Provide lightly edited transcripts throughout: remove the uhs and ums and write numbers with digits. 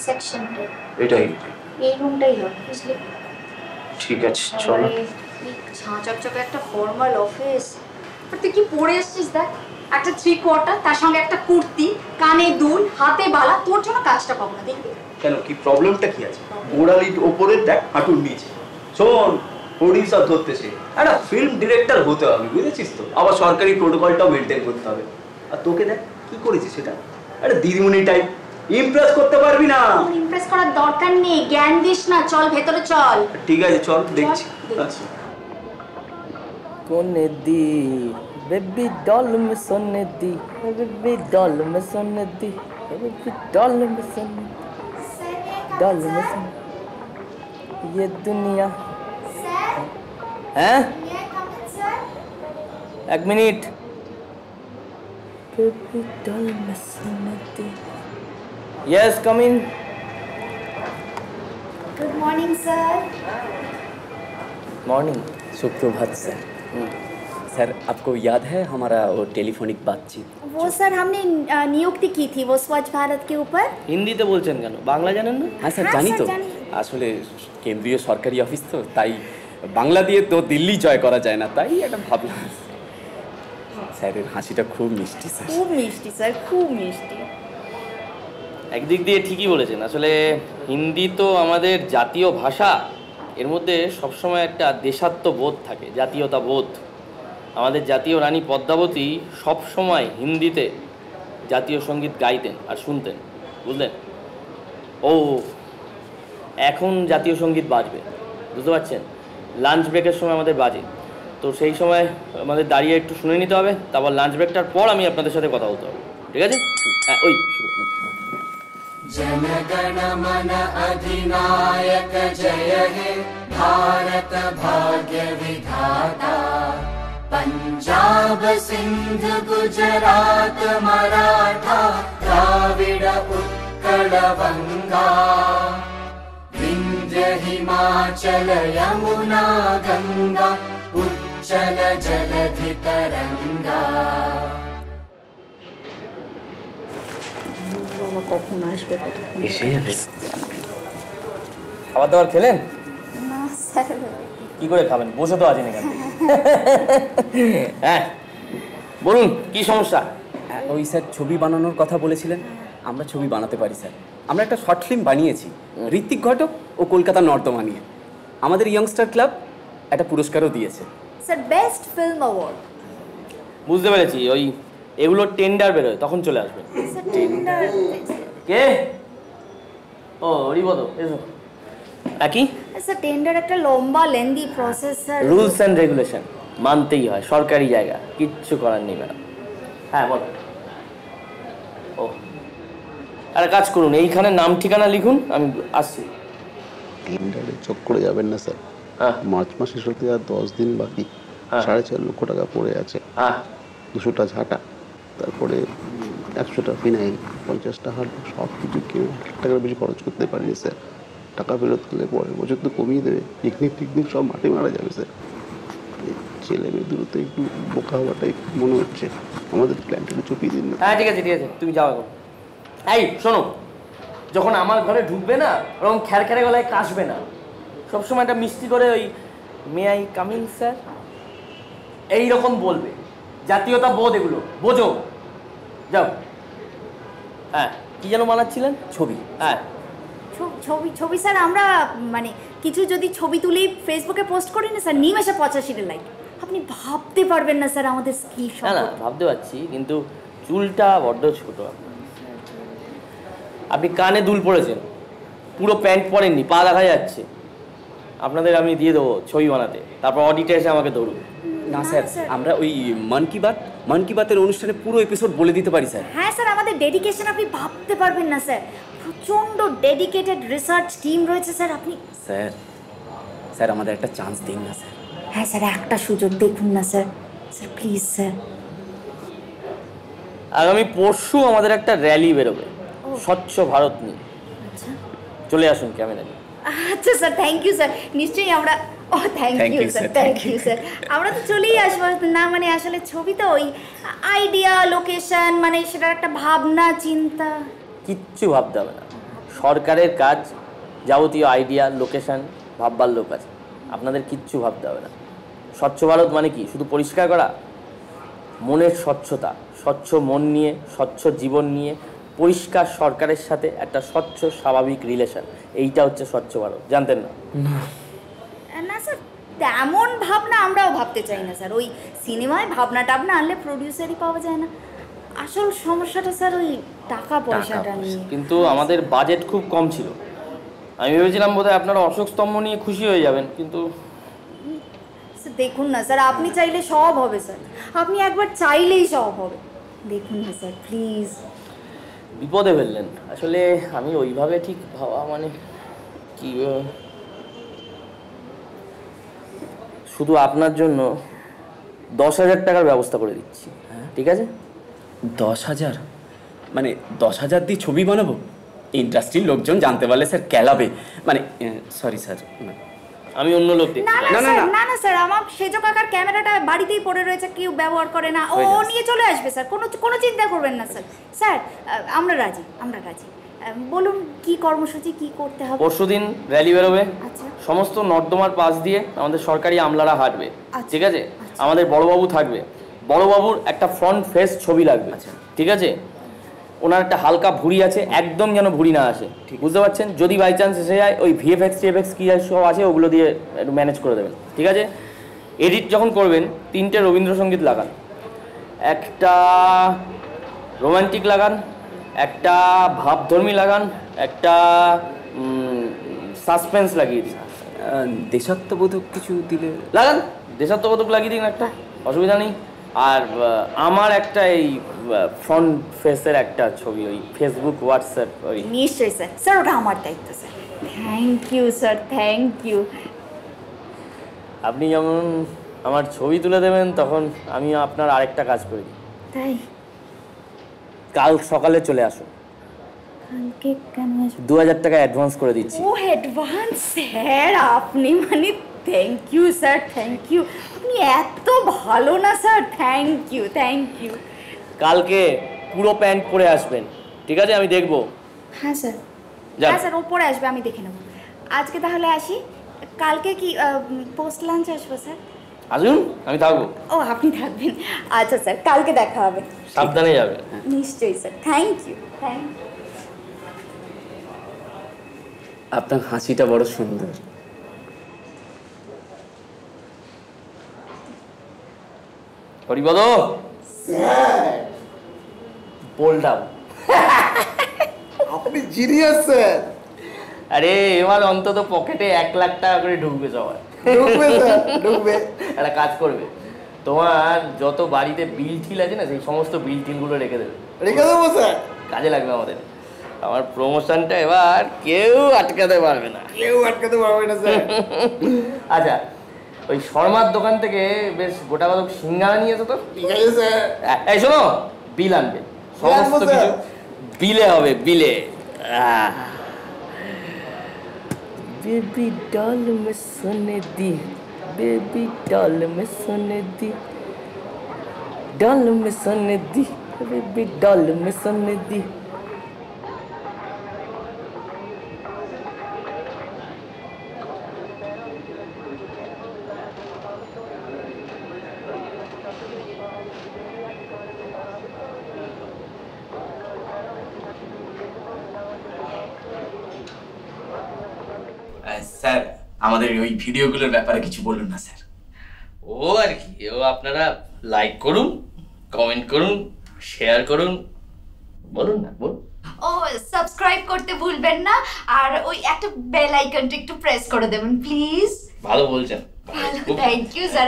Section এটাই এই রুমটাই হবে বুঝলি? ঠিক আছে চলো। ঝাঁ চকচকে একটা ফর্মাল অফিস, আর তুই কি পরে এসেছিস দেখ, একটা 3/4 তার সঙ্গে একটা কুর্তি, কানে দুল, হাতে বালা, তোর জন্য কাজটা পাবো না দেখবি? কেন কি প্রবলেমটা কি আছে? গোড়ালির ওপরে দেখ, হাঁটুর নিচে। শোন, প্রডিউসার ধরতেছে, একটা ফিল্ম ডিরেক্টর হতে হবে বুঝেছিস তো, আবার সরকারি প্রোটোকলটাও মেনটেন করতে হবে। আর তোকে দেখ কি করেছিস সেটা, একটা দিদিমণি টাইপ, ইমপ্রেস করতে পারবি না। ইমপ্রেস করার দরকার নেই, জ্ঞান দিস না, চল ভেতরে চল। ঠিক আছে চল, দেখছি। কোনে দি বেবি ডল মে সোনে দি, বেবি ডল মে সোনে দি, বেবি ডল মে সোনে डल में ये दुनिया हैं? एक मिनट। बेबी डल में सोने दी। Yes come in. Good morning sir. Morning. सुप्रभात सर। सर आपको याद है हमारा वो टेलीफोनिक बातचीत? वो सर हमने नियुक्ति की थी वो स्वच्छ भारत के ऊपर। হিন্দিতে বলছেন কেন, বাংলা জানেন না? হ্যাঁ স্যার জানি তো, আসলে কেন্দ্রীয় সরকারি অফিস তো, তাই বাংলা দিয়ে তো দিল্লি জয় করা যায় না, তাই এটা ভাবলাম। স্যারের হাসিটা খুব মিষ্টি স্যার। খুব মিষ্টি স্যার, খুব মিষ্টি। একদিক দিয়ে ঠিকই বলেছেন, আসলে হিন্দি তো আমাদের জাতীয় ভাষা, এর মধ্যে সবসময় একটা দেশাত্মবোধ থাকে, জাতীয়তা বোধ। আমাদের জাতীয় রানী পদ্মাবতী সব সময় হিন্দিতে জাতীয় সঙ্গীত গাইতেন আর শুনতেন, বুঝলেন? ও এখন জাতীয় সঙ্গীত বাজবে, বুঝতে পারছেন? লাঞ্চ ব্রেকের সময় আমাদের বাজে, তো সেই সময় আমাদের দাঁড়িয়ে একটু শুনে নিতে হবে, তারপর লাঞ্চ ব্রেকটার পর আমি আপনাদের সাথে কথা বলতে হবে, ঠিক আছে? হ্যাঁ ওই শুরু। जनगण मन अधिनायक जय हे भारत भाग्य विधाता, पंजाब सिंध गुजरात मराठा द्राविड उत्कल बंगा, विंध्य हिमाचल यमुना गंगा उच्चल जलधि तरंगा। কখন আসবে? এসে যাবে। খাবার দাবার খেলেন? না স্যার। কি করে খাবেন, বসে তো আছেন এখানে। হ্যাঁ বলুন কি সমস্যা? ওই স্যার ছবি বানানোর কথা বলেছিলেন, আমরা ছবি বানাতে পারি স্যার। আমরা একটা শর্ট ফিল্ম বানিয়েছি ঋত্বিক ঘটক ও কলকাতা নর্দমা নিয়ে। আমাদের ইয়ংস্টার ক্লাব একটা পুরস্কারও দিয়েছে স্যার, বেস্ট ফিল্ম অ্যাওয়ার্ড। বুঝতে পেরেছি, ওই এগুলো টেন্ডার বেরোয় তখন চলে আসবে। স্যার টেন্ডার কে? ও হরিপদ, এসো। একই স্যার, টেন্ডার একটা লম্বা lengthy process sir. Rules and regulation মানতেই হয়, সরকারি জায়গা, কিচ্ছু করার নেই ম্যাডাম। হ্যাঁ বল। ও আরে কাজ করুন, এইখানে নাম ঠিকানা লিখুন, আমি আসছি। টেন্ডারে চক্করে যাবেন না স্যার, মার্চ মাস শেষ হতে আর 10 দিন বাকি। 4.5 লক্ষ টাকা পড়ে আছে। 200টা ঝাঁটা, তারপরে 100টা ফিনাইল, 50টা হাট, সব কিছু কেউ 1 লাখ টাকার বেশি খরচ করতে পারিনি স্যার। টাকা ফেরত করলে পরের বছর তো কমিয়ে দেবে, পিকনিক সব মাঠে মারা যাবে স্যার। ছেলে মেয়ে দূরত্ব একটু বোকা হওয়াটাই মনে হচ্ছে, আমাদের প্ল্যানটা একটু চপিয়ে দিন না। হ্যাঁ ঠিক আছে ঠিক আছে, তুমি যাও এখন। এই শোনো, যখন আমার ঘরে ঢুকবে না ওরকম খ্যারখ্যারে গলায় কাশবে না, সবসময় একটা মিষ্টি করে ওই মে আই কামিং স্যার এইরকম বলবে। জাতীয়তা বোধ এগুলো বোঝো, যাও। হ্যাঁ কি যেন বানাচ্ছিলেন? ছবি। হ্যাঁ ছবি ছবি স্যার, আমরা মানে কিছু যদি ছবি তুলি ফেসবুকে পোস্ট করি না স্যার, নিমেষে 85 লাইক। আপনি ভাবতে পারবেন না স্যার আমাদের স্কিল না না ভাবতে পারছি, কিন্তু চুলটা বড্ড ছোট। আপনি কানে দুল পরেছেন, পুরো প্যান্ট পরেননি, পা দেখা যাচ্ছে। আপনাদের আমি দিয়ে দেবো ছবি বানাতে, তারপর অডিটে এসে আমাকে ধরুন। না স্যার, আমরা ওই মন কি বাতের অনুষ্ঠানে পুরো এপিসোড বলে দিতে পারি স্যার। হ্যাঁ স্যার, আমাদের ডেডিকেশন আপনি ভাবতে পারবেন না স্যার, প্রচন্ড ডেডিকেটেড রিসার্চ টিম রয়েছে স্যার। আপনি স্যার আমাদের একটা চান্স দিন না স্যার। হ্যাঁ স্যার, একটা সুযোগ দেখুন না স্যার, স্যার প্লিজ স্যার। আগামী পরশু আমাদের একটা র্যালি বেরোবে স্বচ্ছ ভারত নিয়ে, চলে আসুন ক্যামেরা নিয়ে। আচ্ছা স্যার, থ্যাংক ইউ স্যার, নিশ্চয়ই আমরা thank you sir, thank you sir. আমরা তো চলেই আসবো না, মানে আসলে ছবি তো ওই আইডিয়া, লোকেশন, মানে সেটার একটা ভাবনা চিন্তা। কিচ্ছু ভাবতে হবে না, সরকারের কাজ যাবতীয় আইডিয়া, লোকেশন ভাববার লোক আছে, আপনাদের কিচ্ছু ভাবতে হবে না। স্বচ্ছ ভারত মানে কি? শুধু পরিষ্কার করা? মনের স্বচ্ছতা, স্বচ্ছ মন নিয়ে, স্বচ্ছ জীবন নিয়ে, পরিষ্কার সরকারের সাথে একটা স্বচ্ছ স্বাভাবিক রিলেশন, এইটা হচ্ছে স্বচ্ছ ভারত। জানতেন না? না স্যার, তেমন ভাবনা আমরাও ভাবতে চাই না স্যার। ওই সিনেমায় ভাবনা টাবনা আনলে প্রডিউসারই পাওয়া যায় না। আসল সমস্যাটা স্যার ওই টাকা পয়সাটা নিয়ে। কিন্তু আমাদের বাজেট খুব কম ছিল। আমি ভেবেছিলাম বোধহয় আপনারা অশোক স্তম্ভ নিয়ে খুশি হয়ে যাবেন, কিন্তু দেখুন না স্যার, আপনি চাইলে সব হবে স্যার। আপনি একবার চাইলেই সব হবে। দেখুন না স্যার প্লিজ। বিপদে ফেললেন। আসলে আমি ওইভাবে ঠিক ভাবা মানে কি, শুধু আপনার জন্য 10,000 টাকার ব্যবস্থা করে দিচ্ছি, ঠিক আছে? 10,000? মানে 10,000 দিয়ে ছবি বানাবো? ইন্ডাস্ট্রির লোকজন জানতে পারলে স্যার কেলাবে। মানে সরি স্যার, আমি অন্য লোক দেখছি। না না স্যার, আমার সেজো কাকার ক্যামেরাটা বাড়িতেই পড়ে রয়েছে, কেউ ব্যবহার করে না। ও নিয়ে চলে আসবে স্যার, কোনো চিন্তা করবেন না স্যার। স্যার আমরা রাজি। বলুন কি কর্মসূচি, কি করতে হবে? পরশুদিন র্যালি বেরোবে। আচ্ছা। সমস্ত নর্দমার পাশ দিয়ে আমাদের সরকারি আমলারা হাঁটবে, ঠিক আছে? আমাদের বড়বাবু থাকবে। বড়বাবুর একটা ফ্রন্ট ফেস ছবি লাগবে, ঠিক আছে? ওনার একটা হালকা ভুঁড়ি আছে, একদম যেন ভুঁড়ি না আসে, বুঝতে পারছেন? যদি বাই চান্স এসে যায়, ওই ভিএফএক্স টিএফএক্স কী সব আছে ওগুলো দিয়ে একটু ম্যানেজ করে দেবেন, ঠিক আছে? এডিট যখন করবেন 3টে রবীন্দ্রসঙ্গীত লাগান, একটা রোমান্টিক লাগান, একটা ভাবধর্মী লাগান, একটা সাসপেন্স লাগিয়ে দিন। দেশাত্মবোধক কিছু দিলে লাগান, দেশাত্মবোধক লাগিয়ে দিন একটা, অসুবিধা নেই। আর আমার একটা এই ফ্রন্ট ফেসের একটা ছবি, ওই ফেসবুক হোয়াটসঅ্যাপ। ওই নিশ্চয়ই স্যার। স্যার ওটা আমার দায়িত্ব sir. Thank you sir, thank you. আপনি যেমন আমার ছবি তুলে দেবেন, তখন আমি আপনার আরেকটা কাজ করে দিই। তাই? কাল সকালে চলে আসুন। কালকে কেন আসবো? 2,000 টাকা অ্যাডভান্স করে দিচ্ছি। ও অ্যাডভান্স স্যার, আপনি মানে thank you sir, thank you. আপনি এত ভালো না স্যার, থ্যাংক ইউ। কালকে পুরো প্যান্ট পরে আসবেন, ঠিক আছে? আমি দেখবো। হ্যাঁ স্যার, যান। হ্যাঁ স্যার, ও পরে আসবে, আমি দেখে নেব। আজকে তাহলে আসি। কালকে কি পোস্ট লাঞ্চ আসবো স্যার? আসুন, আমি থাকবো। ও আপনি থাকবেন? আচ্ছা স্যার, কালকে দেখা হবে। সাবধানে যাবে। নিশ্চয়ই স্যার, থ্যাংক ইউ। আপনার হাসিটা বড় সুন্দর। হরিপদ বললাম আপনি জিনিয়াস স্যার। আরে এবার অন্তত পকেটে 1 লাখ টাকা করে ঢুকবে সবার। ঢুকবে। একটা কাজ করবে, তোমার যত বাড়িতে বিল টিল আছে না, সেই সমস্ত বিল টিলগুলো রেখে দেবে। রেখে দেবো স্যার। কাজে লাগবে আমাদের। আমার প্রমোশনটা এবার কেউ আটকাতে পারবে না। স্যার। আচ্ছা, ওই শর্মার দোকান থেকে বেশ গোটা কতক সিঙ্গারা নিয়ে এসো তো। ঠিক আছে স্যার। এই শোনো, বিল আনবে, সমস্ত কিছু বিলে হবে, বিলে। বেবি ডল মে সোনে দি, বেবি ডল মে সোনে দি, ডল মে সোনে দি, বেবি ডল মে সোনে দি। স্যার, আমাদের ওই ভিডিওগুলোর ব্যাপারে কিছু বলুন না স্যার। ও আর কি, ও আপনারা লাইক করুন, কমেন্ট করুন, শেয়ার করুন, বলুন না, বলুন। ও সাবস্ক্রাইব করতে ভুলবেন না, আর ওই একটা বেল আইকনটা একটু প্রেস করে দেবেন প্লিজ। ভালো বলছেন। Thank you sir.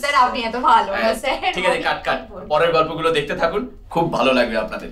স্যার আপনি এত ভালো না স্যার। ঠিক আছে, কাট। পরের গল্পগুলো দেখতে থাকুন, খুব ভালো লাগবে আপনাদের।